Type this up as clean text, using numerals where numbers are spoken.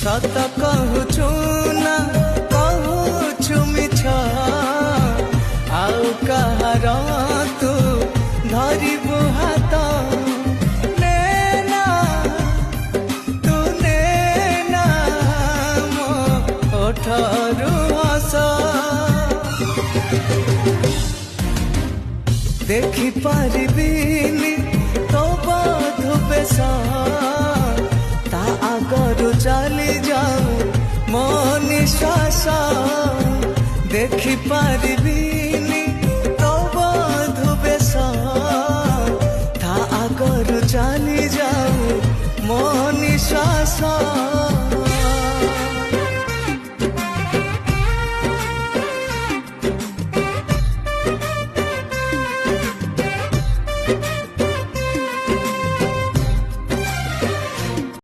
सत कहूछु ना कहूछु मिछ आउ कहार तू धरिबु हाथ नेना तू नेना मो ओठरू हस देखि पारिबिनी तो बधु बेश ता आगरु चली जाऊ मो निश्वास देखि पारिबिनी तो बधु बेश ता आगरु चली जाऊ मो निश्वास।